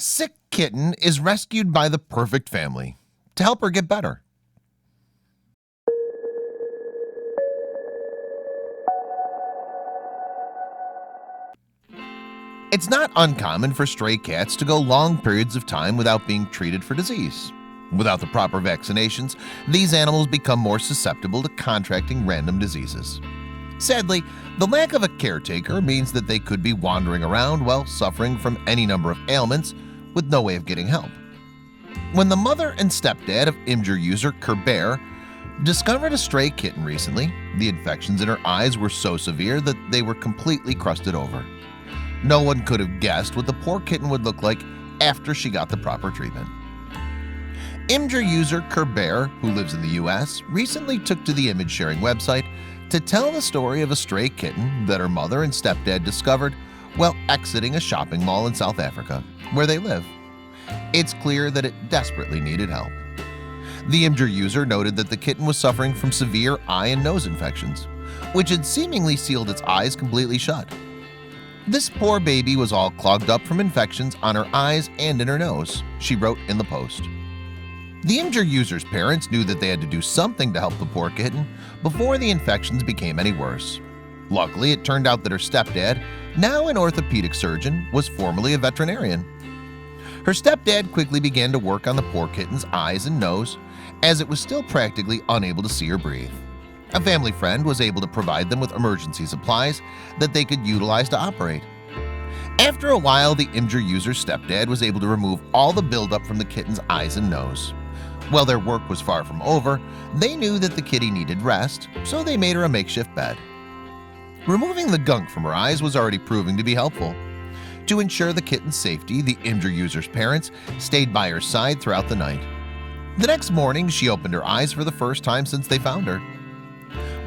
Sick kitten is rescued by the perfect family to help her get better. It's not uncommon for stray cats to go long periods of time without being treated for disease. Without the proper vaccinations, these animals become more susceptible to contracting random diseases. Sadly, the lack of a caretaker means that they could be wandering around while suffering from any number of ailments with no way of getting help. When the mother and stepdad of Imgur user Ktten discovered a stray kitten recently, the infections in her eyes were so severe that they were completely crusted over. No one could have guessed what the poor kitten would look like after she got the proper treatment. Imgur user Ktten, who lives in the US, recently took to the image-sharing website to tell the story of a stray kitten that her mother and stepdad discovered while exiting a shopping mall in South Africa, where they live. It's clear that it desperately needed help. The Imgur user noted that the kitten was suffering from severe eye and nose infections, which had seemingly sealed its eyes completely shut. This poor baby was all clogged up from infections on her eyes and in her nose, she wrote in the post. The Imgur user's parents knew that they had to do something to help the poor kitten before the infections became any worse. Luckily, it turned out that her stepdad, now an orthopedic surgeon, was formerly a veterinarian. Her stepdad quickly began to work on the poor kitten's eyes and nose, as it was still practically unable to see or breathe. A family friend was able to provide them with emergency supplies that they could utilize to operate. After a while, the Imgur user's stepdad was able to remove all the buildup from the kitten's eyes and nose. While their work was far from over, they knew that the kitty needed rest, so they made her a makeshift bed. Removing the gunk from her eyes was already proving to be helpful. To ensure the kitten's safety, the Imgur user's parents stayed by her side throughout the night. The next morning, she opened her eyes for the first time since they found her.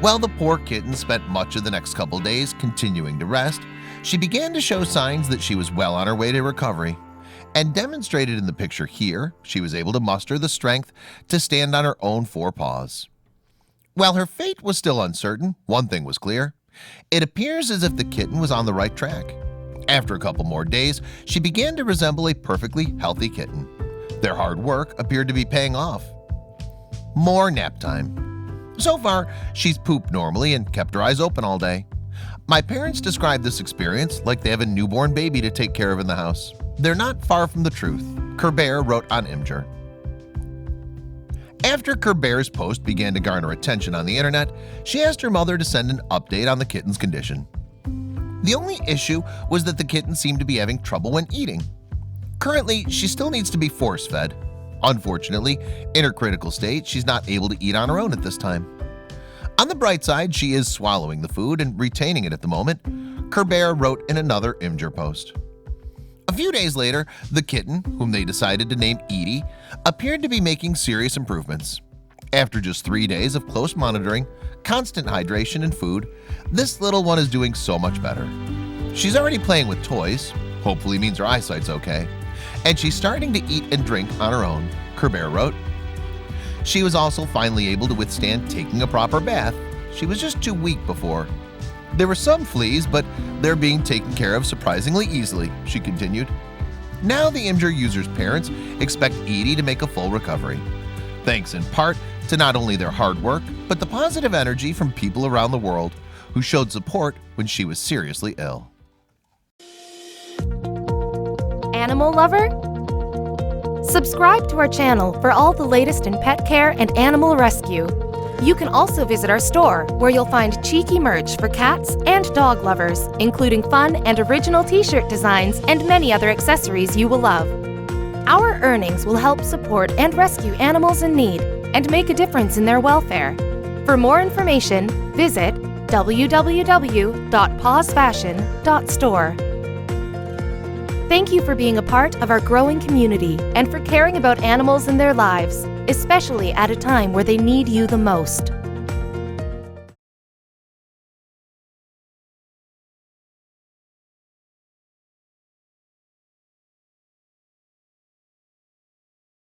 While the poor kitten spent much of the next couple days continuing to rest, she began to show signs that she was well on her way to recovery. And demonstrated in the picture here, she was able to muster the strength to stand on her own four paws. While her fate was still uncertain, one thing was clear. It appears as if the kitten was on the right track. After a couple more days, she began to resemble a perfectly healthy kitten. Their hard work appeared to be paying off. More nap time. So far, she's pooped normally and kept her eyes open all day. My parents describe this experience like they have a newborn baby to take care of in the house. They're not far from the truth, Ktten wrote on Imgur. After Ktetten's post began to garner attention on the internet, she asked her mother to send an update on the kitten's condition. The only issue was that the kitten seemed to be having trouble when eating. Currently, she still needs to be force-fed. Unfortunately, in her critical state, she's not able to eat on her own at this time. On the bright side, she is swallowing the food and retaining it at the moment, Ktten wrote in another Imgur post. A few days later, the kitten, whom they decided to name Edie, appeared to be making serious improvements. After just 3 days of close monitoring, constant hydration and food, this little one is doing so much better. She's already playing with toys, hopefully means her eyesight's okay, and she's starting to eat and drink on her own, Ktten wrote. She was also finally able to withstand taking a proper bath. She was just too weak before. There were some fleas, but they're being taken care of surprisingly easily, she continued. Now the Imgur user's parents expect Edie to make a full recovery, thanks in part to not only their hard work, but the positive energy from people around the world who showed support when she was seriously ill. Animal lover? Subscribe to our channel for all the latest in pet care and animal rescue. You can also visit our store, where you'll find cheeky merch for cats and dog lovers, including fun and original t-shirt designs and many other accessories you will love. Our earnings will help support and rescue animals in need and make a difference in their welfare. For more information, visit www.pawsfashion.store. Thank you for being a part of our growing community and for caring about animals and their lives, especially at a time where they need you the most.